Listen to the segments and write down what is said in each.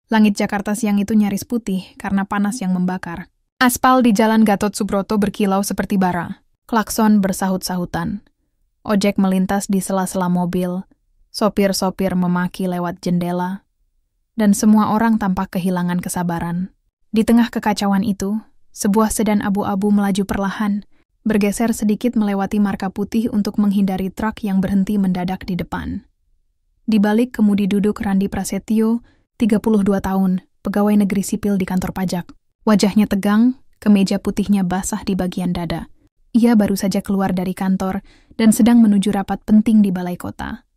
Langit Jakarta siang itu nyaris putih karena panas yang membakar. Aspal di Jalan Gatot Subroto berkilau seperti bara. Klakson bersahut-sahutan. Ojek melintas di sela-sela mobil. Sopir-sopir memaki lewat jendela. Dan semua orang tampak kehilangan kesabaran. Di tengah kekacauan itu, sebuah sedan abu-abu melaju perlahan, bergeser sedikit melewati marka putih untuk menghindari truk yang berhenti mendadak di depan. Di balik kemudi duduk Randi Prasetyo, 32 tahun, pegawai negeri sipil di kantor pajak. Wajahnya tegang, kemeja putihnya basah di bagian dada. Ia baru saja keluar dari kantor dan sedang menuju rapat penting di balai kota.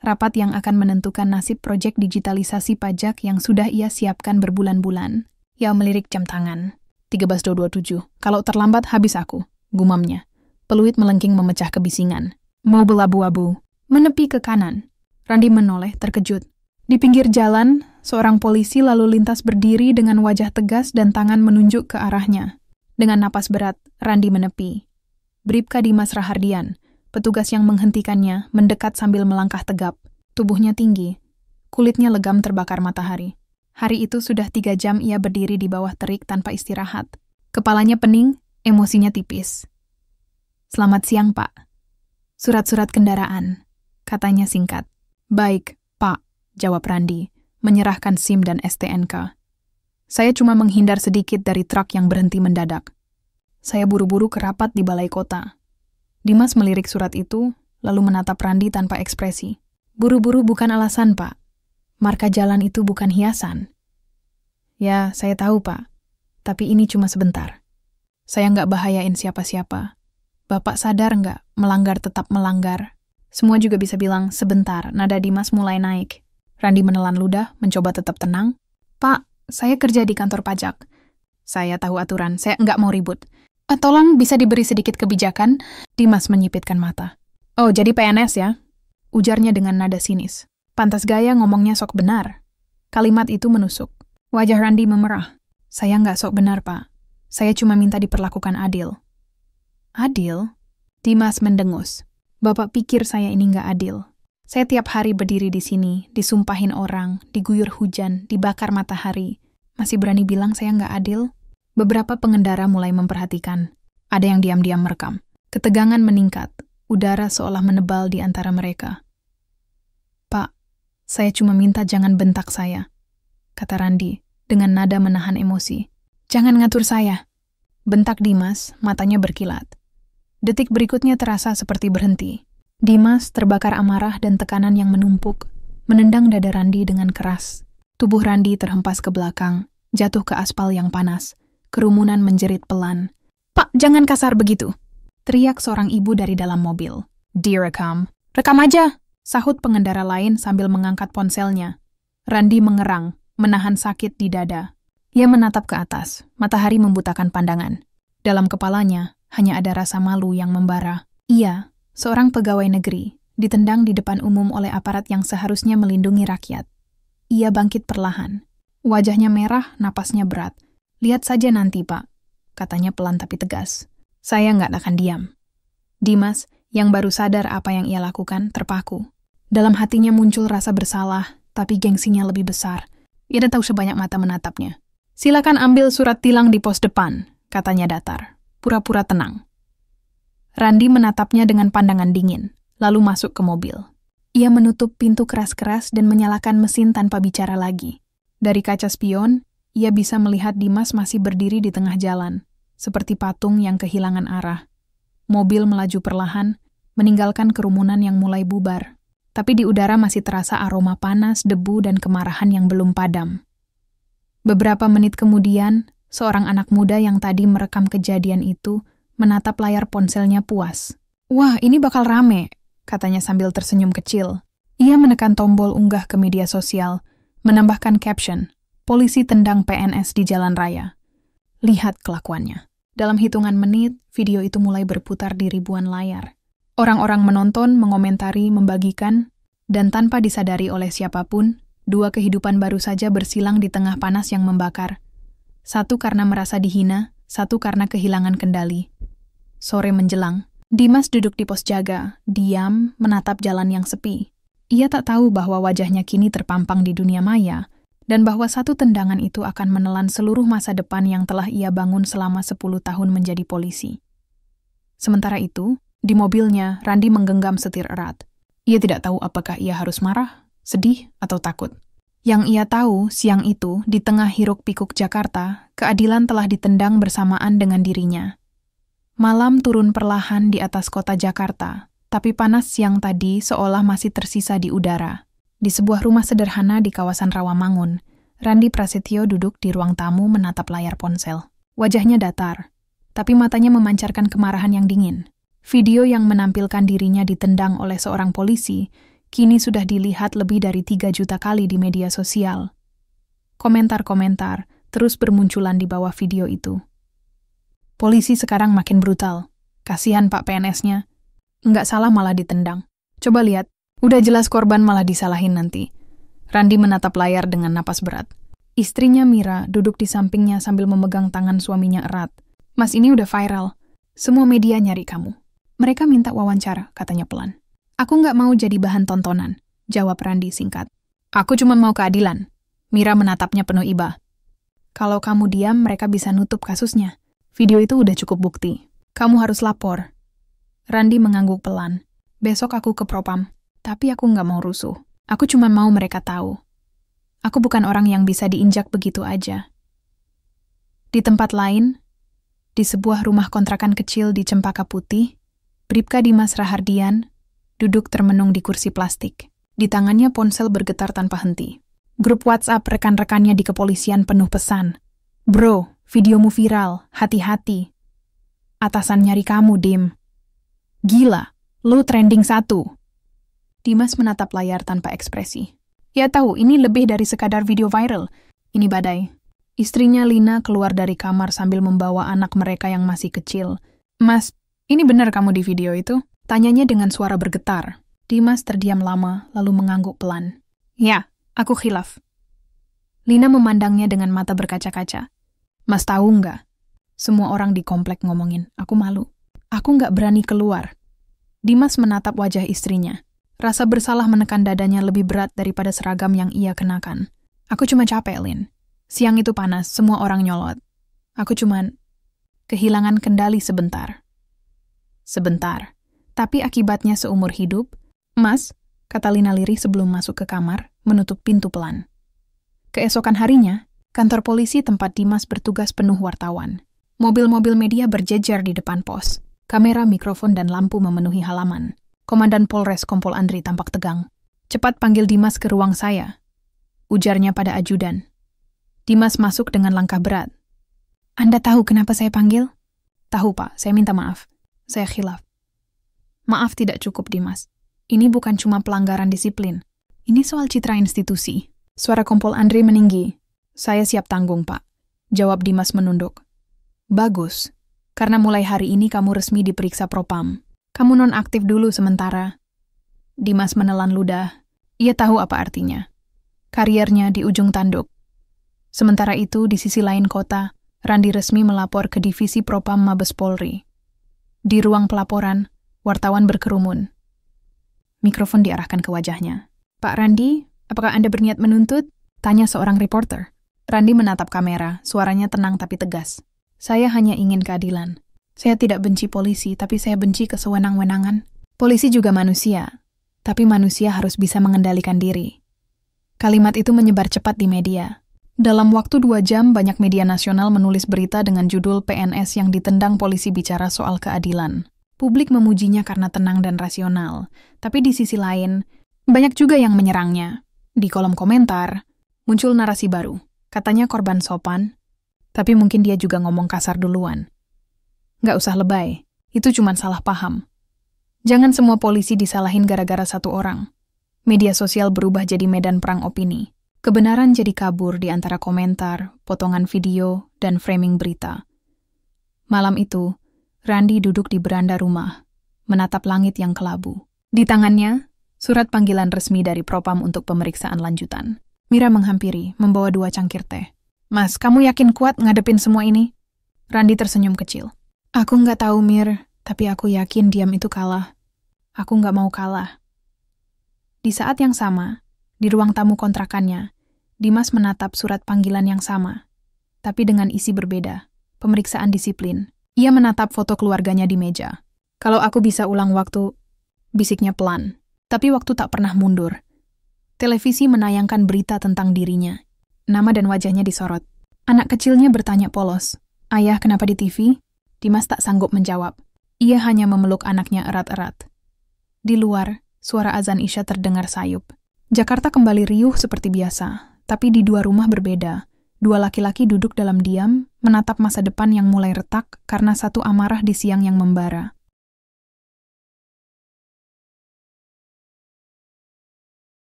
Rapat yang akan menentukan nasib proyek digitalisasi pajak yang sudah ia siapkan berbulan-bulan. Ia melirik jam tangan. 13.27. Kalau terlambat habis aku, gumamnya. Peluit melengking memecah kebisingan. Mobil abu-abu menepi ke kanan. Randi menoleh terkejut. Di pinggir jalan, seorang polisi lalu lintas berdiri dengan wajah tegas dan tangan menunjuk ke arahnya. Dengan napas berat, Randi menepi. Bribka Dimas Rahardian, petugas yang menghentikannya, mendekat sambil melangkah tegap. Tubuhnya tinggi, kulitnya legam terbakar matahari. Hari itu sudah 3 jam ia berdiri di bawah terik tanpa istirahat. Kepalanya pening, emosinya tipis. "Selamat siang, Pak." "Surat-surat kendaraan," katanya singkat. "Baik, Pak," jawab Randi, menyerahkan SIM dan STNK. "Saya cuma menghindar sedikit dari truk yang berhenti mendadak. Saya buru-buru ke rapat di balai kota." Dimas melirik surat itu, lalu menatap Randi tanpa ekspresi. "Buru-buru bukan alasan, Pak. Marka jalan itu bukan hiasan." "Ya, saya tahu, Pak. Tapi ini cuma sebentar. Saya nggak bahayain siapa-siapa. Bapak sadar nggak, melanggar tetap melanggar." Semua juga bisa bilang sebentar, nada Dimas mulai naik. Randi menelan ludah, mencoba tetap tenang. "Pak, saya kerja di kantor pajak. Saya tahu aturan, saya nggak mau ribut. Tolong bisa diberi sedikit kebijakan?" Dimas menyipitkan mata. "Oh, jadi PNS ya?" ujarnya dengan nada sinis. Pantas gaya ngomongnya sok benar. Kalimat itu menusuk. Wajah Randi memerah. "Saya nggak sok benar, Pak. Saya cuma minta diperlakukan adil." "Adil?" Dimas mendengus. "Bapak pikir saya ini nggak adil? Saya tiap hari berdiri di sini, disumpahin orang, diguyur hujan, dibakar matahari. Masih berani bilang saya nggak adil?" Beberapa pengendara mulai memperhatikan. Ada yang diam-diam merekam. Ketegangan meningkat. Udara seolah menebal di antara mereka. "Pak, saya cuma minta jangan bentak saya," kata Randi dengan nada menahan emosi. "Jangan ngatur saya." Bentak Dimas, matanya berkilat. Detik berikutnya terasa seperti berhenti. Dimas terbakar amarah dan tekanan yang menumpuk, menendang dada Randi dengan keras. Tubuh Randi terhempas ke belakang, jatuh ke aspal yang panas. Kerumunan menjerit pelan. "Pak, jangan kasar begitu!" teriak seorang ibu dari dalam mobil. "Direkam." "Rekam aja!" sahut pengendara lain sambil mengangkat ponselnya. Randi mengerang, menahan sakit di dada. Ia menatap ke atas, matahari membutakan pandangan. Dalam kepalanya, hanya ada rasa malu yang membara. Ia, seorang pegawai negeri, ditendang di depan umum oleh aparat yang seharusnya melindungi rakyat. Ia bangkit perlahan. Wajahnya merah, napasnya berat. "Lihat saja nanti, Pak," katanya pelan tapi tegas. "Saya nggak akan diam." Dimas, yang baru sadar apa yang ia lakukan, terpaku. Dalam hatinya muncul rasa bersalah, tapi gengsinya lebih besar. Ia tahu sebanyak mata menatapnya. "Silakan ambil surat tilang di pos depan," katanya datar, pura-pura tenang. Randi menatapnya dengan pandangan dingin, lalu masuk ke mobil. Ia menutup pintu keras-keras dan menyalakan mesin tanpa bicara lagi. Dari kaca spion, ia bisa melihat Dimas masih berdiri di tengah jalan, seperti patung yang kehilangan arah. Mobil melaju perlahan, meninggalkan kerumunan yang mulai bubar. Tapi di udara masih terasa aroma panas, debu, dan kemarahan yang belum padam. Beberapa menit kemudian, seorang anak muda yang tadi merekam kejadian itu menatap layar ponselnya puas. "Wah, ini bakal rame," katanya sambil tersenyum kecil. Ia menekan tombol unggah ke media sosial, menambahkan caption, "Polisi tendang PNS di jalan raya." Lihat kelakuannya. Dalam hitungan menit, video itu mulai berputar di ribuan layar. Orang-orang menonton, mengomentari, membagikan, dan tanpa disadari oleh siapapun, 2 kehidupan baru saja bersilang di tengah panas yang membakar. Satu karena merasa dihina, satu karena kehilangan kendali. Sore menjelang, Dimas duduk di pos jaga, diam, menatap jalan yang sepi. Ia tak tahu bahwa wajahnya kini terpampang di dunia maya, dan bahwa satu tendangan itu akan menelan seluruh masa depan yang telah ia bangun selama 10 tahun menjadi polisi. Sementara itu, di mobilnya, Randi menggenggam setir erat. Ia tidak tahu apakah ia harus marah, sedih, atau takut. Yang ia tahu, siang itu, di tengah hiruk-pikuk Jakarta, keadilan telah ditendang bersamaan dengan dirinya. Malam turun perlahan di atas kota Jakarta, tapi panas siang tadi seolah masih tersisa di udara. Di sebuah rumah sederhana di kawasan Rawamangun, Randi Prasetyo duduk di ruang tamu menatap layar ponsel. Wajahnya datar, tapi matanya memancarkan kemarahan yang dingin. Video yang menampilkan dirinya ditendang oleh seorang polisi kini sudah dilihat lebih dari 3 juta kali di media sosial. Komentar-komentar terus bermunculan di bawah video itu. Polisi sekarang makin brutal. Kasihan Pak PNS-nya. Nggak salah malah ditendang. Coba lihat, udah jelas korban malah disalahin nanti. Randi menatap layar dengan napas berat. Istrinya Mira duduk di sampingnya sambil memegang tangan suaminya erat. Mas, ini udah viral. Semua media nyari kamu. Mereka minta wawancara, katanya pelan. Aku nggak mau jadi bahan tontonan, jawab Randi singkat. Aku cuma mau keadilan. Mira menatapnya penuh iba. Kalau kamu diam, mereka bisa nutup kasusnya. Video itu udah cukup bukti. Kamu harus lapor. Randi mengangguk pelan. Besok aku ke Propam. Tapi aku nggak mau rusuh. Aku cuma mau mereka tahu. Aku bukan orang yang bisa diinjak begitu aja. Di tempat lain, di sebuah rumah kontrakan kecil di Cempaka Putih, Bribka Dimas Rahardian duduk termenung di kursi plastik. Di tangannya ponsel bergetar tanpa henti. Grup WhatsApp rekan-rekannya di kepolisian penuh pesan. Bro, videomu viral, hati-hati. Atasan nyari kamu, Dim. Gila, lu trending 1. Dimas menatap layar tanpa ekspresi. Ya tahu, ini lebih dari sekadar video viral. Ini badai. Istrinya Lina keluar dari kamar sambil membawa anak mereka yang masih kecil. Mas, ini benar kamu di video itu? Tanyanya dengan suara bergetar. Dimas terdiam lama, lalu mengangguk pelan. Ya, aku khilaf. Lina memandangnya dengan mata berkaca-kaca. Mas tahu nggak? Semua orang di komplek ngomongin, aku malu. Aku nggak berani keluar. Dimas menatap wajah istrinya. Rasa bersalah menekan dadanya lebih berat daripada seragam yang ia kenakan. Aku cuma capek, Lin. Siang itu panas, semua orang nyolot. Aku cuman kehilangan kendali sebentar. Sebentar. Tapi akibatnya seumur hidup. Mas, kata Lina lirih sebelum masuk ke kamar, menutup pintu pelan. Keesokan harinya, kantor polisi tempat Dimas bertugas penuh wartawan. Mobil-mobil media berjejer di depan pos. Kamera, mikrofon, dan lampu memenuhi halaman. Komandan Polres Kompol Andri tampak tegang. Cepat panggil Dimas ke ruang saya, ujarnya pada ajudan. Dimas masuk dengan langkah berat. Anda tahu kenapa saya panggil? Tahu, Pak. Saya minta maaf. Saya khilaf. Maaf tidak cukup, Dimas. Ini bukan cuma pelanggaran disiplin. Ini soal citra institusi. Suara Kompol Andri meninggi. Saya siap tanggung, Pak. Jawab Dimas menunduk. Bagus. Karena mulai hari ini kamu resmi diperiksa Propam. Kamu nonaktif dulu sementara. Dimas menelan ludah. Ia tahu apa artinya. Kariernya di ujung tanduk. Sementara itu, di sisi lain kota, Randi resmi melapor ke Divisi Propam Mabes Polri. Di ruang pelaporan, wartawan berkerumun. Mikrofon diarahkan ke wajahnya. Pak Randi, apakah Anda berniat menuntut? Tanya seorang reporter. Randi menatap kamera, suaranya tenang tapi tegas. Saya hanya ingin keadilan. Saya tidak benci polisi, tapi saya benci kesewenang-wenangan. Polisi juga manusia, tapi manusia harus bisa mengendalikan diri. Kalimat itu menyebar cepat di media. Dalam waktu 2 jam, banyak media nasional menulis berita dengan judul PNS yang ditendang polisi bicara soal keadilan. Publik memujinya karena tenang dan rasional, tapi di sisi lain, banyak juga yang menyerangnya. Di kolom komentar, muncul narasi baru. Katanya korban sopan, tapi mungkin dia juga ngomong kasar duluan. Nggak usah lebay, itu cuma salah paham. Jangan semua polisi disalahin gara-gara satu orang. Media sosial berubah jadi medan perang opini. Kebenaran jadi kabur di antara komentar, potongan video, dan framing berita. Malam itu, Randi duduk di beranda rumah, menatap langit yang kelabu. Di tangannya, surat panggilan resmi dari Propam untuk pemeriksaan lanjutan. Mira menghampiri, membawa 2 cangkir teh. Mas, kamu yakin kuat ngadepin semua ini? Randi tersenyum kecil. Aku nggak tahu, Mir, tapi aku yakin diam itu kalah. Aku nggak mau kalah. Di saat yang sama, di ruang tamu kontrakannya, Dimas menatap surat panggilan yang sama, tapi dengan isi berbeda, pemeriksaan disiplin. Ia menatap foto keluarganya di meja. Kalau aku bisa ulang waktu, bisiknya pelan. Tapi waktu tak pernah mundur. Televisi menayangkan berita tentang dirinya. Nama dan wajahnya disorot. Anak kecilnya bertanya polos, "Ayah, kenapa di TV?" Dimas tak sanggup menjawab. Ia hanya memeluk anaknya erat-erat. Di luar, suara azan Isya terdengar sayup. Jakarta kembali riuh seperti biasa, tapi di dua rumah berbeda. Dua laki-laki duduk dalam diam, menatap masa depan yang mulai retak karena satu amarah di siang yang membara.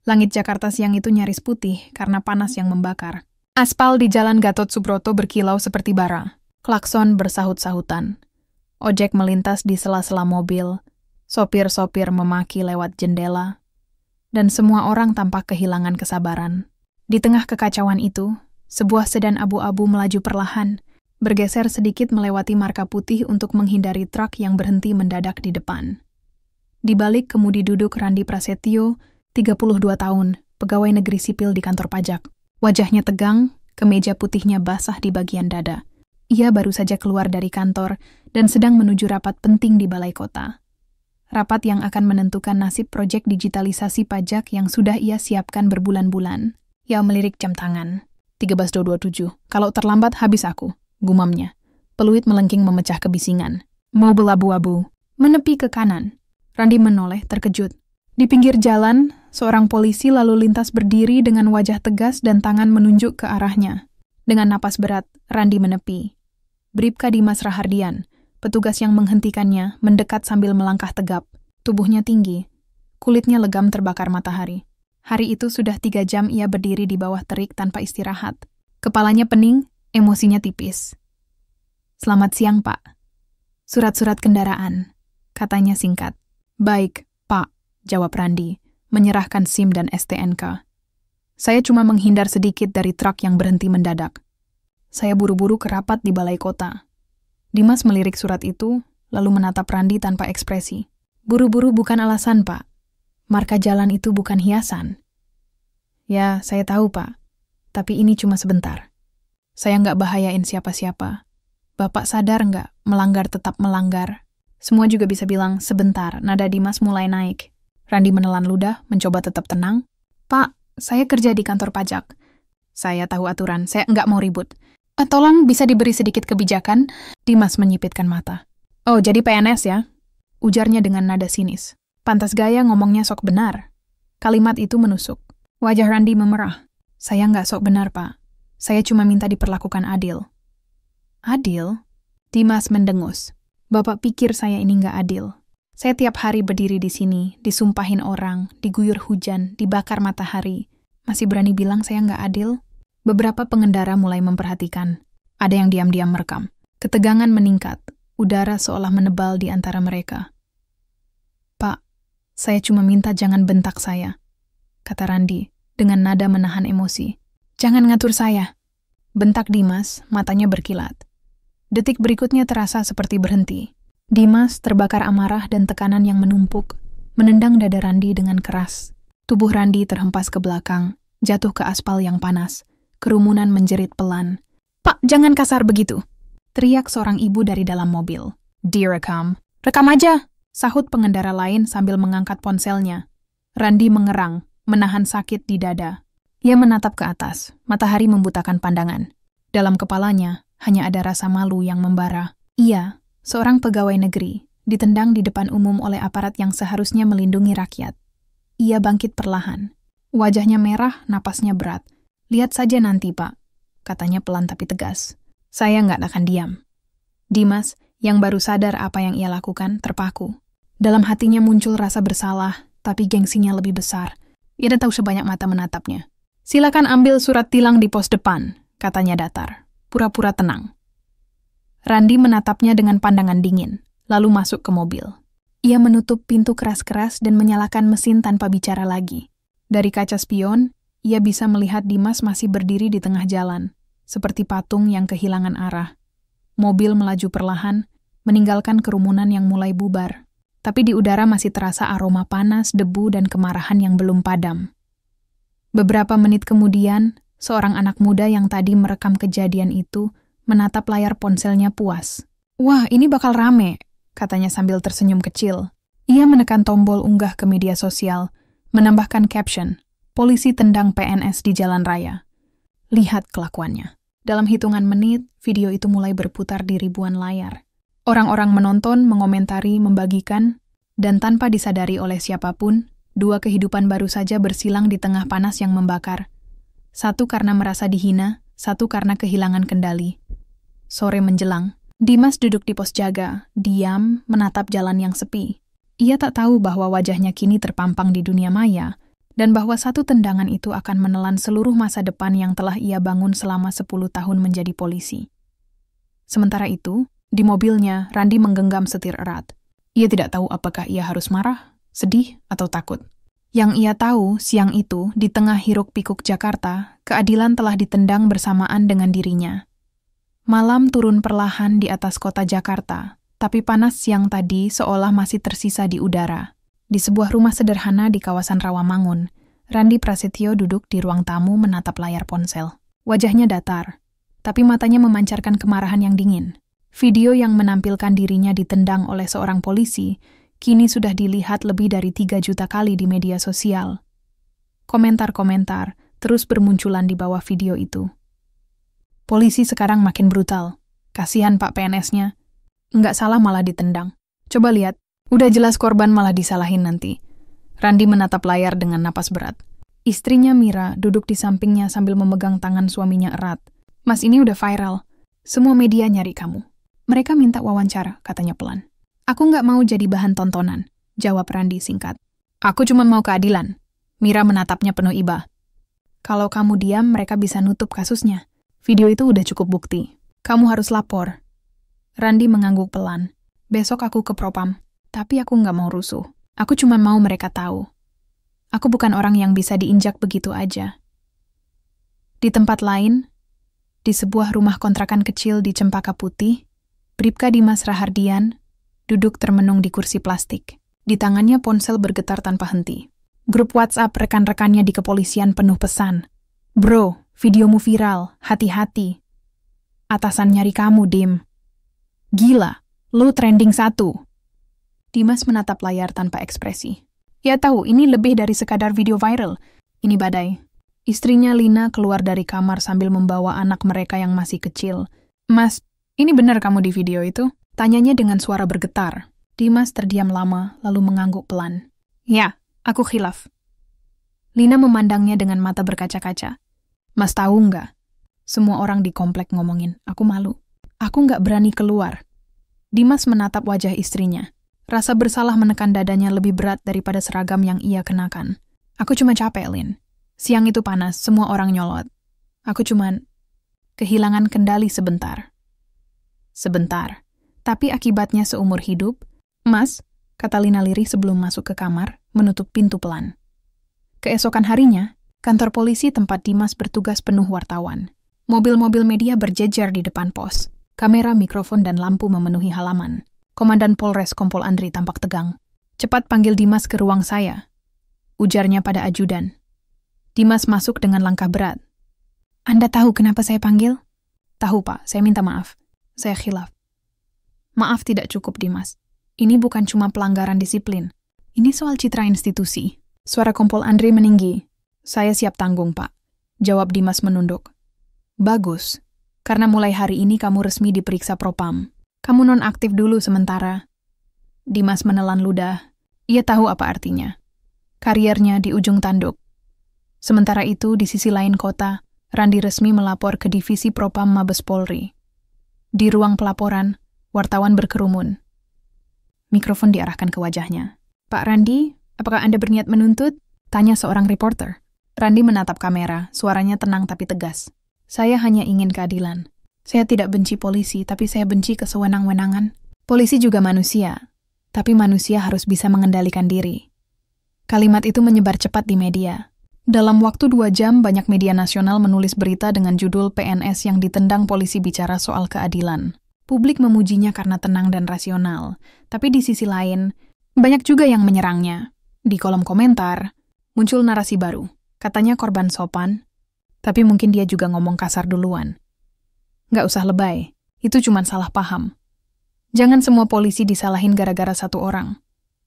Langit Jakarta siang itu nyaris putih karena panas yang membakar. Aspal di Jalan Gatot Subroto berkilau seperti bara. Klakson bersahut-sahutan. Ojek melintas di sela-sela mobil. Sopir-sopir memaki lewat jendela. Dan semua orang tampak kehilangan kesabaran. Di tengah kekacauan itu, sebuah sedan abu-abu melaju perlahan, bergeser sedikit melewati marka putih untuk menghindari truk yang berhenti mendadak di depan. Di balik kemudi duduk Randi Prasetyo, 32 tahun, pegawai negeri sipil di kantor pajak. Wajahnya tegang, kemeja putihnya basah di bagian dada. Ia baru saja keluar dari kantor dan sedang menuju rapat penting di balai kota. Rapat yang akan menentukan nasib proyek digitalisasi pajak yang sudah ia siapkan berbulan-bulan. Ia melirik jam tangan. 13.27. Kalau terlambat habis aku, gumamnya. Peluit melengking memecah kebisingan. Mobil abu-abu menepi ke kanan. Randi menoleh terkejut. Di pinggir jalan, seorang polisi lalu lintas berdiri dengan wajah tegas dan tangan menunjuk ke arahnya. Dengan napas berat, Randi menepi. Bribka Dimas Rahardian, petugas yang menghentikannya, mendekat sambil melangkah tegap. Tubuhnya tinggi, kulitnya legam terbakar matahari. Hari itu sudah 3 jam ia berdiri di bawah terik tanpa istirahat. Kepalanya pening, emosinya tipis. "Selamat siang, Pak." "Surat-surat kendaraan," katanya singkat. "Baik, Pak," jawab Randi, menyerahkan SIM dan STNK. "Saya cuma menghindar sedikit dari truk yang berhenti mendadak. Saya buru-buru ke rapat di balai kota." Dimas melirik surat itu, lalu menatap Randi tanpa ekspresi. "Buru-buru bukan alasan, Pak. Marka jalan itu bukan hiasan." "Ya, saya tahu, Pak. Tapi ini cuma sebentar. Saya nggak bahayain siapa-siapa. Bapak sadar nggak, melanggar tetap melanggar." Semua juga bisa bilang sebentar, nada Dimas mulai naik. Randi menelan ludah, mencoba tetap tenang. "Pak, saya kerja di kantor pajak. Saya tahu aturan, saya nggak mau ribut. Tolong bisa diberi sedikit kebijakan?" Dimas menyipitkan mata. "Oh, jadi PNS ya?" ujarnya dengan nada sinis. Pantas gaya ngomongnya sok benar. Kalimat itu menusuk. Wajah Randi memerah. "Saya nggak sok benar, Pak. Saya cuma minta diperlakukan adil." "Adil?" Dimas mendengus. "Bapak pikir saya ini nggak adil? Saya tiap hari berdiri di sini, disumpahin orang, diguyur hujan, dibakar matahari. Masih berani bilang saya nggak adil?" Beberapa pengendara mulai memperhatikan. Ada yang diam-diam merekam. Ketegangan meningkat. Udara seolah menebal di antara mereka. "Pak, saya cuma minta jangan bentak saya," kata Randi, dengan nada menahan emosi. "Jangan ngatur saya." Bentak Dimas, matanya berkilat. Detik berikutnya terasa seperti berhenti. Dimas terbakar amarah dan tekanan yang menumpuk, menendang dada Randi dengan keras. Tubuh Randi terhempas ke belakang, jatuh ke aspal yang panas. Kerumunan menjerit pelan. "Pak, jangan kasar begitu!" teriak seorang ibu dari dalam mobil. "Direkam." "Rekam aja!" sahut pengendara lain sambil mengangkat ponselnya. Randi mengerang, menahan sakit di dada. Ia menatap ke atas, matahari membutakan pandangan. Dalam kepalanya, hanya ada rasa malu yang membara. Ia, seorang pegawai negeri, ditendang di depan umum oleh aparat yang seharusnya melindungi rakyat. Ia bangkit perlahan. Wajahnya merah, napasnya berat. "Lihat saja nanti, Pak," katanya pelan tapi tegas. "Saya nggak akan diam." Dimas, yang baru sadar apa yang ia lakukan, terpaku. Dalam hatinya muncul rasa bersalah, tapi gengsinya lebih besar. Ia tahu sebanyak mata menatapnya. "Silakan ambil surat tilang di pos depan," katanya datar, pura-pura tenang. Randi menatapnya dengan pandangan dingin, lalu masuk ke mobil. Ia menutup pintu keras-keras dan menyalakan mesin tanpa bicara lagi. Dari kaca spion, ia bisa melihat Dimas masih berdiri di tengah jalan, seperti patung yang kehilangan arah. Mobil melaju perlahan, meninggalkan kerumunan yang mulai bubar. Tapi di udara masih terasa aroma panas, debu, dan kemarahan yang belum padam. Beberapa menit kemudian, seorang anak muda yang tadi merekam kejadian itu menatap layar ponselnya puas. "Wah, ini bakal rame," katanya sambil tersenyum kecil. Ia menekan tombol unggah ke media sosial, menambahkan caption, "Polisi tendang PNS di jalan raya. Lihat kelakuannya." Dalam hitungan menit, video itu mulai berputar di ribuan layar. Orang-orang menonton, mengomentari, membagikan, dan tanpa disadari oleh siapapun, dua kehidupan baru saja bersilang di tengah panas yang membakar. Satu karena merasa dihina, satu karena kehilangan kendali. Sore menjelang, Dimas duduk di pos jaga, diam, menatap jalan yang sepi. Ia tak tahu bahwa wajahnya kini terpampang di dunia maya, dan bahwa satu tendangan itu akan menelan seluruh masa depan yang telah ia bangun selama 10 tahun menjadi polisi. Sementara itu, di mobilnya, Randi menggenggam setir erat. Ia tidak tahu apakah ia harus marah, sedih, atau takut. Yang ia tahu, siang itu, di tengah hiruk-pikuk Jakarta, keadilan telah ditendang bersamaan dengan dirinya. Malam turun perlahan di atas kota Jakarta, tapi panas siang tadi seolah masih tersisa di udara. Di sebuah rumah sederhana di kawasan Rawamangun, Randi Prasetyo duduk di ruang tamu menatap layar ponsel. Wajahnya datar, tapi matanya memancarkan kemarahan yang dingin. Video yang menampilkan dirinya ditendang oleh seorang polisi kini sudah dilihat lebih dari 3 juta kali di media sosial. Komentar-komentar terus bermunculan di bawah video itu. "Polisi sekarang makin brutal. Kasihan Pak PNS-nya. Nggak salah malah ditendang. Coba lihat, udah jelas korban malah disalahin nanti." Randi menatap layar dengan napas berat. Istrinya Mira duduk di sampingnya sambil memegang tangan suaminya erat. "Mas, ini udah viral. Semua media nyari kamu. Mereka minta wawancara," katanya pelan. "Aku nggak mau jadi bahan tontonan," jawab Randi singkat. "Aku cuma mau keadilan." Mira menatapnya penuh iba. "Kalau kamu diam, mereka bisa nutup kasusnya. Video itu udah cukup bukti. Kamu harus lapor." Randi mengangguk pelan. "Besok aku ke Propam, tapi aku nggak mau rusuh. Aku cuma mau mereka tahu. Aku bukan orang yang bisa diinjak begitu aja." Di tempat lain, di sebuah rumah kontrakan kecil di Cempaka Putih, Bribka Dimas Rahardian duduk termenung di kursi plastik. Di tangannya ponsel bergetar tanpa henti. Grup WhatsApp rekan-rekannya di kepolisian penuh pesan. "Bro, videomu viral, hati-hati. Atasan nyari kamu, Dim. Gila, lu trending 1. Dimas menatap layar tanpa ekspresi. Ya tahu, ini lebih dari sekadar video viral. Ini badai. Istrinya Lina keluar dari kamar sambil membawa anak mereka yang masih kecil. "Mas, ini benar kamu di video itu?" Tanyanya dengan suara bergetar. Dimas terdiam lama, lalu mengangguk pelan. "Ya, aku khilaf." Lina memandangnya dengan mata berkaca-kaca. "Mas tahu nggak? Semua orang di komplek ngomongin, aku malu. Aku nggak berani keluar." Dimas menatap wajah istrinya. Rasa bersalah menekan dadanya lebih berat daripada seragam yang ia kenakan. "Aku cuma capek, Lin. Siang itu panas, semua orang nyolot. Aku cuman kehilangan kendali sebentar." Sebentar. Tapi akibatnya seumur hidup. "Mas," kata Lina lirih sebelum masuk ke kamar, menutup pintu pelan. Keesokan harinya, kantor polisi tempat Dimas bertugas penuh wartawan. Mobil-mobil media berjejer di depan pos. Kamera, mikrofon, dan lampu memenuhi halaman. Komandan Polres Kompol Andri tampak tegang. "Cepat panggil Dimas ke ruang saya," ujarnya pada ajudan. Dimas masuk dengan langkah berat. "Anda tahu kenapa saya panggil?" "Tahu, Pak. Saya minta maaf. Saya khilaf." "Maaf tidak cukup, Dimas. Ini bukan cuma pelanggaran disiplin. Ini soal citra institusi." Suara Kompol Andri meninggi. "Saya siap tanggung, Pak," jawab Dimas menunduk. "Bagus. Karena mulai hari ini kamu resmi diperiksa Propam. Kamu nonaktif dulu sementara." Dimas menelan ludah. Ia tahu apa artinya. Kariernya di ujung tanduk. Sementara itu, di sisi lain kota, Randi resmi melapor ke Divisi Propam Mabes Polri. Di ruang pelaporan, wartawan berkerumun. Mikrofon diarahkan ke wajahnya. "Pak Randi, apakah Anda berniat menuntut?" tanya seorang reporter. Randi menatap kamera, suaranya tenang tapi tegas. "Saya hanya ingin keadilan. Saya tidak benci polisi, tapi saya benci kesewenang-wenangan. Polisi juga manusia, tapi manusia harus bisa mengendalikan diri." Kalimat itu menyebar cepat di media. Dalam waktu 2 jam, banyak media nasional menulis berita dengan judul "PNS yang ditendang polisi bicara soal keadilan." Publik memujinya karena tenang dan rasional, tapi di sisi lain, banyak juga yang menyerangnya. Di kolom komentar, muncul narasi baru. Katanya korban sopan, tapi mungkin dia juga ngomong kasar duluan. Nggak usah lebay, itu cuma salah paham. Jangan semua polisi disalahin gara-gara satu orang.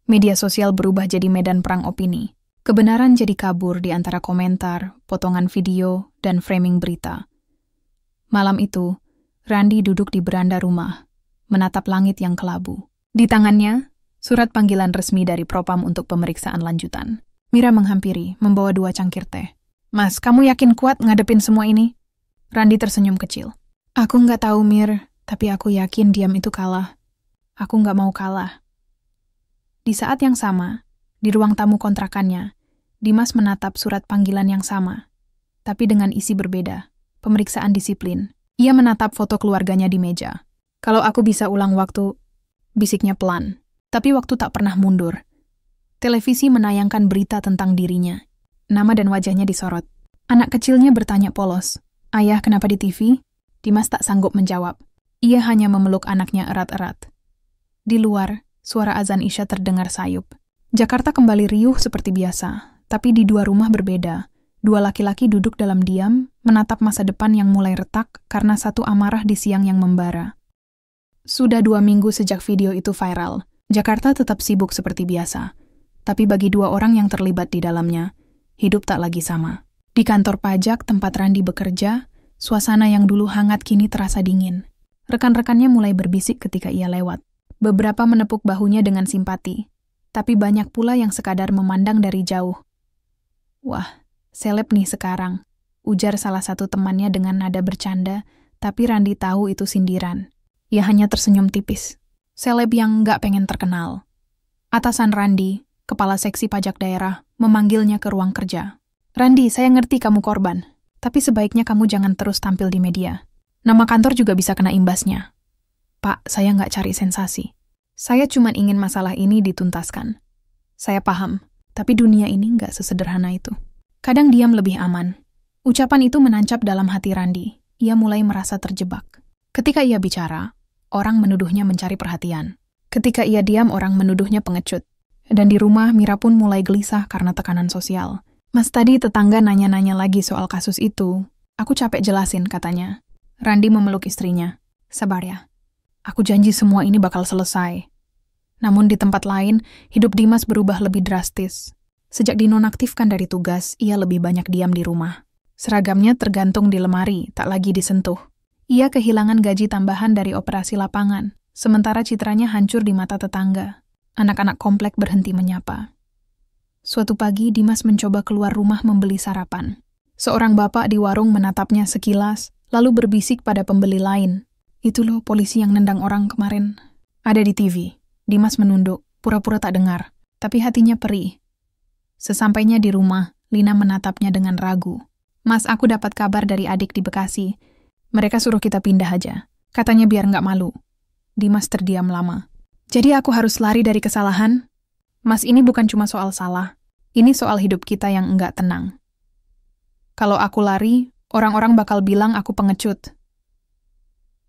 Media sosial berubah jadi medan perang opini. Kebenaran jadi kabur di antara komentar, potongan video, dan framing berita. Malam itu, Randi duduk di beranda rumah, menatap langit yang kelabu. Di tangannya, surat panggilan resmi dari Propam untuk pemeriksaan lanjutan. Mira menghampiri, membawa 2 cangkir teh. Mas, kamu yakin kuat ngadepin semua ini? Randi tersenyum kecil. Aku nggak tahu, Mir, tapi aku yakin diam itu kalah. Aku nggak mau kalah. Di saat yang sama, di ruang tamu kontrakannya, Dimas menatap surat panggilan yang sama, tapi dengan isi berbeda, pemeriksaan disiplin. Ia menatap foto keluarganya di meja. Kalau aku bisa ulang waktu, bisiknya pelan. Tapi waktu tak pernah mundur. Televisi menayangkan berita tentang dirinya. Nama dan wajahnya disorot. Anak kecilnya bertanya polos, "Ayah, kenapa di TV?" Dimas tak sanggup menjawab. Ia hanya memeluk anaknya erat-erat. Di luar, suara azan Isya terdengar sayup. Jakarta kembali riuh seperti biasa, tapi di 2 rumah berbeda. 2 laki-laki duduk dalam diam, menatap masa depan yang mulai retak karena satu amarah di siang yang membara. Sudah 2 minggu sejak video itu viral, Jakarta tetap sibuk seperti biasa. Tapi bagi 2 orang yang terlibat di dalamnya, hidup tak lagi sama. Di kantor pajak tempat Randi bekerja, suasana yang dulu hangat kini terasa dingin. Rekan-rekannya mulai berbisik ketika ia lewat. Beberapa menepuk bahunya dengan simpati, tapi banyak pula yang sekadar memandang dari jauh. Wah, seleb nih sekarang, ujar salah satu temannya dengan nada bercanda, tapi Randi tahu itu sindiran. Ia hanya tersenyum tipis. Seleb yang nggak pengen terkenal. Atasan Randi, kepala seksi pajak daerah, memanggilnya ke ruang kerja. Randi, saya ngerti kamu korban, tapi sebaiknya kamu jangan terus tampil di media. Nama kantor juga bisa kena imbasnya. Pak, saya nggak cari sensasi. Saya cuma ingin masalah ini dituntaskan. Saya paham, tapi dunia ini nggak sesederhana itu. Kadang diam lebih aman. Ucapan itu menancap dalam hati Randi. Ia mulai merasa terjebak. Ketika ia bicara, orang menuduhnya mencari perhatian. Ketika ia diam, orang menuduhnya pengecut. Dan di rumah, Mira pun mulai gelisah karena tekanan sosial. Mas, tadi tetangga nanya-nanya lagi soal kasus itu. Aku capek jelasin, katanya. Randi memeluk istrinya. Sabar ya. Aku janji semua ini bakal selesai. Namun di tempat lain, hidup Dimas berubah lebih drastis. Sejak dinonaktifkan dari tugas, ia lebih banyak diam di rumah. Seragamnya tergantung di lemari, tak lagi disentuh. Ia kehilangan gaji tambahan dari operasi lapangan, sementara citranya hancur di mata tetangga. Anak-anak komplek berhenti menyapa. Suatu pagi, Dimas mencoba keluar rumah membeli sarapan. Seorang bapak di warung menatapnya sekilas, lalu berbisik pada pembeli lain. Itu loh polisi yang nendang orang kemarin. Ada di TV. Dimas menunduk, pura-pura tak dengar, tapi hatinya perih. Sesampainya di rumah, Lina menatapnya dengan ragu. Mas, aku dapat kabar dari adik di Bekasi. Mereka suruh kita pindah aja. Katanya biar nggak malu. Dimas terdiam lama. Jadi aku harus lari dari kesalahan? Mas, ini bukan cuma soal salah. Ini soal hidup kita yang enggak tenang. Kalau aku lari, orang-orang bakal bilang aku pengecut.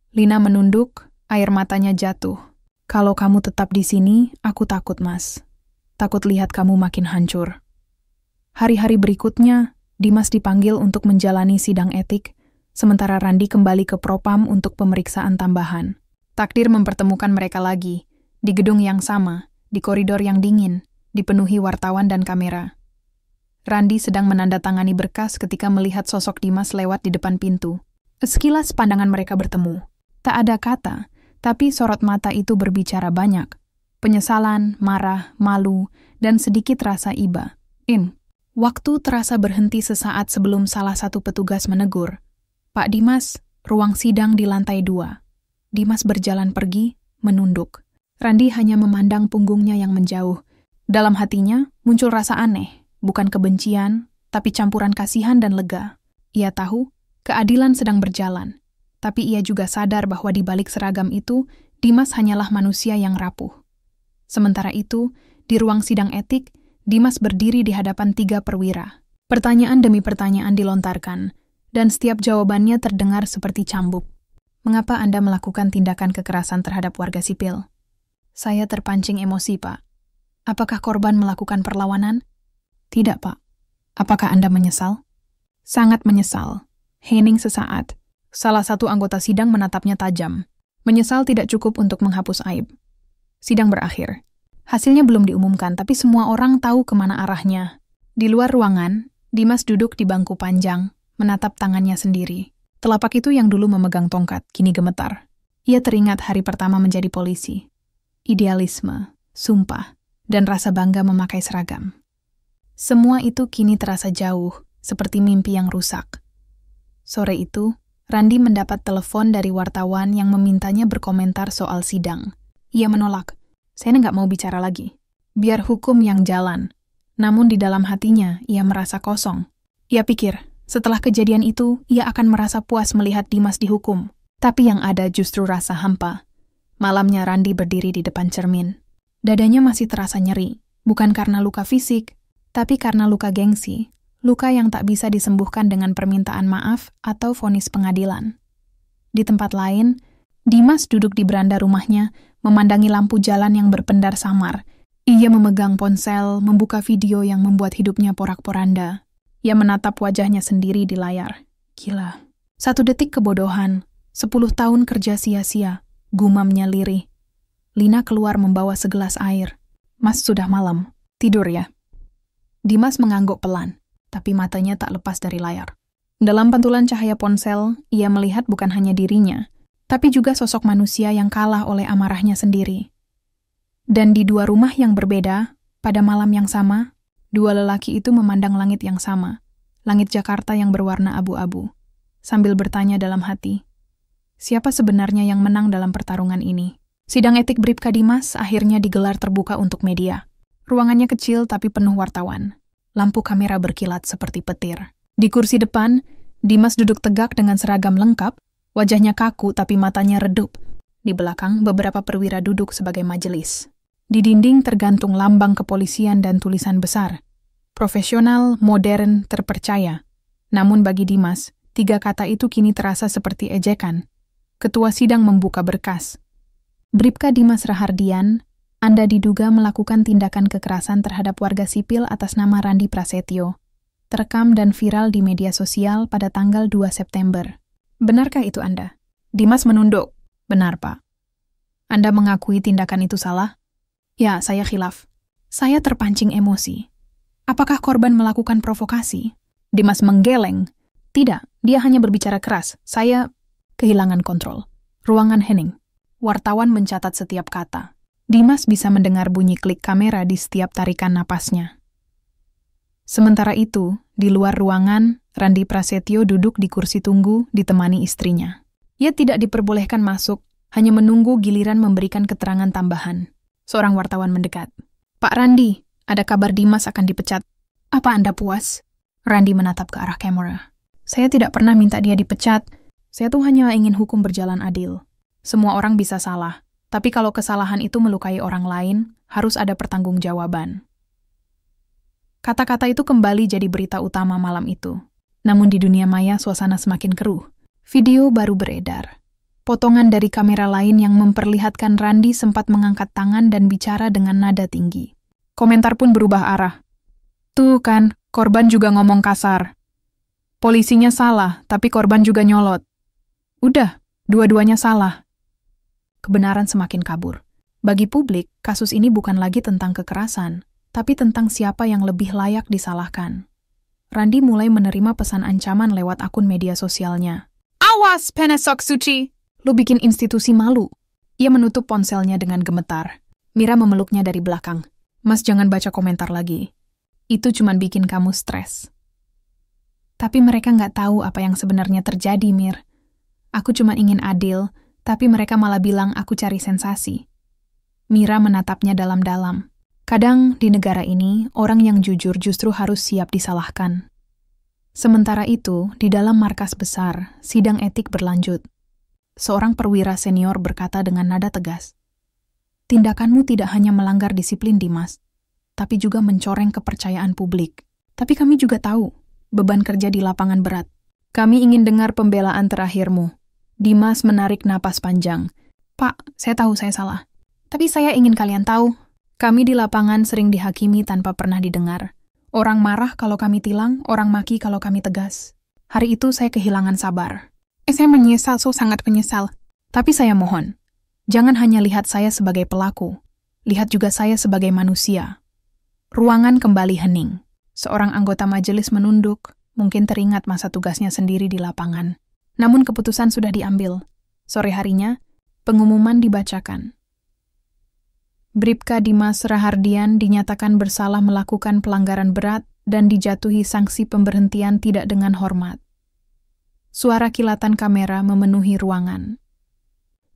Lina menunduk, air matanya jatuh. Kalau kamu tetap di sini, aku takut, Mas. Takut lihat kamu makin hancur. Hari-hari berikutnya, Dimas dipanggil untuk menjalani sidang etik, sementara Randi kembali ke Propam untuk pemeriksaan tambahan. Takdir mempertemukan mereka lagi, di gedung yang sama, di koridor yang dingin, dipenuhi wartawan dan kamera. Randi sedang menandatangani berkas ketika melihat sosok Dimas lewat di depan pintu. Sekilas pandangan mereka bertemu. Tak ada kata, tapi sorot mata itu berbicara banyak. Penyesalan, marah, malu, dan sedikit rasa iba. Waktu terasa berhenti sesaat sebelum salah satu petugas menegur. Pak Dimas, ruang sidang di lantai 2. Dimas berjalan pergi, menunduk. Randi hanya memandang punggungnya yang menjauh. Dalam hatinya muncul rasa aneh, bukan kebencian, tapi campuran kasihan dan lega. Ia tahu keadilan sedang berjalan, tapi ia juga sadar bahwa di balik seragam itu, Dimas hanyalah manusia yang rapuh. Sementara itu, di ruang sidang etik, Dimas berdiri di hadapan 3 perwira. Pertanyaan demi pertanyaan dilontarkan, dan setiap jawabannya terdengar seperti cambuk. Mengapa Anda melakukan tindakan kekerasan terhadap warga sipil? Saya terpancing emosi, Pak. Apakah korban melakukan perlawanan? Tidak, Pak. Apakah Anda menyesal? Sangat menyesal. Hening sesaat. Salah satu anggota sidang menatapnya tajam. Menyesal tidak cukup untuk menghapus aib. Sidang berakhir. Hasilnya belum diumumkan, tapi semua orang tahu kemana arahnya. Di luar ruangan, Dimas duduk di bangku panjang, menatap tangannya sendiri. Telapak itu yang dulu memegang tongkat, kini gemetar. Ia teringat hari pertama menjadi polisi. Idealisme, sumpah, dan rasa bangga memakai seragam. Semua itu kini terasa jauh, seperti mimpi yang rusak. Sore itu, Randi mendapat telepon dari wartawan yang memintanya berkomentar soal sidang. Ia menolak. Saya nggak mau bicara lagi. Biar hukum yang jalan. Namun di dalam hatinya, ia merasa kosong. Ia pikir, setelah kejadian itu, ia akan merasa puas melihat Dimas dihukum. Tapi yang ada justru rasa hampa. Malamnya Randi berdiri di depan cermin. Dadanya masih terasa nyeri, bukan karena luka fisik, tapi karena luka gengsi. Luka yang tak bisa disembuhkan dengan permintaan maaf atau vonis pengadilan. Di tempat lain, Dimas duduk di beranda rumahnya, memandangi lampu jalan yang berpendar samar. Ia memegang ponsel, membuka video yang membuat hidupnya porak-poranda. Ia menatap wajahnya sendiri di layar. Gila. 1 detik kebodohan, 10 tahun kerja sia-sia, gumamnya lirih. Lina keluar membawa segelas air. Mas, sudah malam. Tidur ya? Dimas mengangguk pelan, tapi matanya tak lepas dari layar. Dalam pantulan cahaya ponsel, ia melihat bukan hanya dirinya, tapi juga sosok manusia yang kalah oleh amarahnya sendiri. Dan di 2 rumah yang berbeda, pada malam yang sama, 2 lelaki itu memandang langit yang sama, langit Jakarta yang berwarna abu-abu, sambil bertanya dalam hati, siapa sebenarnya yang menang dalam pertarungan ini? Sidang etik Bribka Dimas akhirnya digelar terbuka untuk media. Ruangannya kecil tapi penuh wartawan. Lampu kamera berkilat seperti petir. Di kursi depan, Dimas duduk tegak dengan seragam lengkap, wajahnya kaku tapi matanya redup. Di belakang, beberapa perwira duduk sebagai majelis. Di dinding tergantung lambang kepolisian dan tulisan besar. Profesional, modern, terpercaya. Namun bagi Dimas, 3 kata itu kini terasa seperti ejekan. Ketua sidang membuka berkas. Bribka Dimas Rahardian, Anda diduga melakukan tindakan kekerasan terhadap warga sipil atas nama Randi Prasetyo. Terekam dan viral di media sosial pada tanggal 2 September. Benarkah itu Anda? Dimas menunduk. Benar, Pak. Anda mengakui tindakan itu salah? Ya, saya khilaf. Saya terpancing emosi. Apakah korban melakukan provokasi? Dimas menggeleng. Tidak, dia hanya berbicara keras. Saya kehilangan kontrol. Ruangan hening. Wartawan mencatat setiap kata. Dimas bisa mendengar bunyi klik kamera di setiap tarikan napasnya. Sementara itu, di luar ruangan, Randi Prasetyo duduk di kursi tunggu ditemani istrinya. Ia tidak diperbolehkan masuk, hanya menunggu giliran memberikan keterangan tambahan. Seorang wartawan mendekat. Pak Randi, ada kabar Dimas akan dipecat. Apa Anda puas? Randi menatap ke arah kamera. Saya tidak pernah minta dia dipecat. Saya tuh hanya ingin hukum berjalan adil. Semua orang bisa salah, tapi kalau kesalahan itu melukai orang lain, harus ada pertanggungjawaban. Kata-kata itu kembali jadi berita utama malam itu. Namun di dunia maya suasana semakin keruh. Video baru beredar. Potongan dari kamera lain yang memperlihatkan Randi sempat mengangkat tangan dan bicara dengan nada tinggi. Komentar pun berubah arah. Tuh kan, korban juga ngomong kasar. Polisinya salah, tapi korban juga nyolot. Udah, dua-duanya salah. Kebenaran semakin kabur. Bagi publik, kasus ini bukan lagi tentang kekerasan, tapi tentang siapa yang lebih layak disalahkan. Randi mulai menerima pesan ancaman lewat akun media sosialnya. Awas, penesok suci! Lu bikin institusi malu. Ia menutup ponselnya dengan gemetar. Mira memeluknya dari belakang. Mas, jangan baca komentar lagi. Itu cuma bikin kamu stres. Tapi mereka nggak tahu apa yang sebenarnya terjadi, Mir. Aku cuma ingin adil, tapi mereka malah bilang aku cari sensasi. Mira menatapnya dalam-dalam. Kadang di negara ini, orang yang jujur justru harus siap disalahkan. Sementara itu, di dalam markas besar, sidang etik berlanjut. Seorang perwira senior berkata dengan nada tegas, tindakanmu tidak hanya melanggar disiplin Dimas, tapi juga mencoreng kepercayaan publik. Tapi kami juga tahu, beban kerja di lapangan berat. Kami ingin dengar pembelaan terakhirmu. Dimas menarik napas panjang. Pak, saya tahu saya salah. Tapi saya ingin kalian tahu, kami di lapangan sering dihakimi tanpa pernah didengar. Orang marah kalau kami tilang, orang maki kalau kami tegas. Hari itu saya kehilangan sabar. Saya menyesal, sangat menyesal. Tapi saya mohon, jangan hanya lihat saya sebagai pelaku. Lihat juga saya sebagai manusia. Ruangan kembali hening. Seorang anggota majelis menunduk, mungkin teringat masa tugasnya sendiri di lapangan. Namun keputusan sudah diambil. Sore harinya, pengumuman dibacakan. Bribka Dimas Rahardian dinyatakan bersalah melakukan pelanggaran berat dan dijatuhi sanksi pemberhentian tidak dengan hormat. Suara kilatan kamera memenuhi ruangan.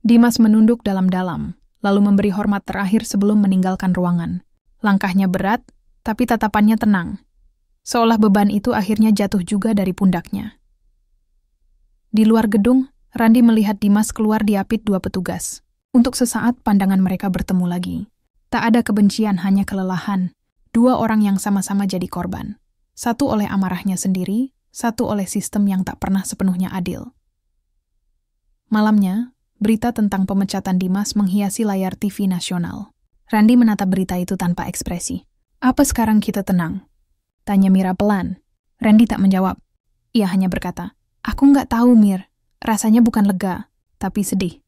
Dimas menunduk dalam-dalam, lalu memberi hormat terakhir sebelum meninggalkan ruangan. Langkahnya berat, tapi tatapannya tenang. Seolah beban itu akhirnya jatuh juga dari pundaknya. Di luar gedung, Randi melihat Dimas keluar diapit dua petugas. Untuk sesaat pandangan mereka bertemu lagi. Tak ada kebencian, hanya kelelahan. Dua orang yang sama-sama jadi korban. Satu oleh amarahnya sendiri, satu oleh sistem yang tak pernah sepenuhnya adil. Malamnya, berita tentang pemecatan Dimas menghiasi layar TV nasional. Randi menatap berita itu tanpa ekspresi. Apa sekarang kita tenang? Tanya Mira pelan. Randi tak menjawab. Ia hanya berkata, aku nggak tahu, Mir. Rasanya bukan lega, tapi sedih.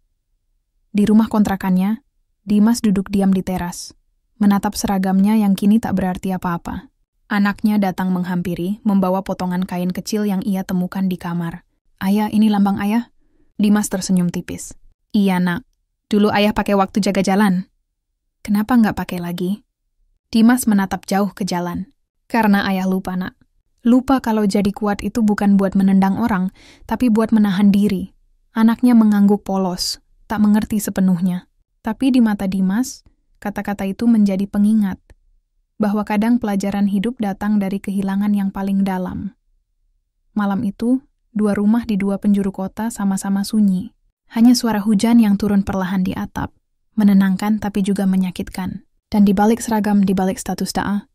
Di rumah kontrakannya, Dimas duduk diam di teras, menatap seragamnya yang kini tak berarti apa-apa. Anaknya datang menghampiri, membawa potongan kain kecil yang ia temukan di kamar. Ayah, ini lambang ayah? Dimas tersenyum tipis. Iya, nak. Dulu ayah pakai waktu jaga jalan. Kenapa nggak pakai lagi? Dimas menatap jauh ke jalan. Karena ayah lupa, nak. Lupa kalau jadi kuat itu bukan buat menendang orang, tapi buat menahan diri. Anaknya mengangguk polos. Tak mengerti sepenuhnya. Tapi di mata Dimas, kata-kata itu menjadi pengingat bahwa kadang pelajaran hidup datang dari kehilangan yang paling dalam. Malam itu, dua rumah di dua penjuru kota sama-sama sunyi. Hanya suara hujan yang turun perlahan di atap, menenangkan tapi juga menyakitkan. Dan di balik seragam, di balik status da'a,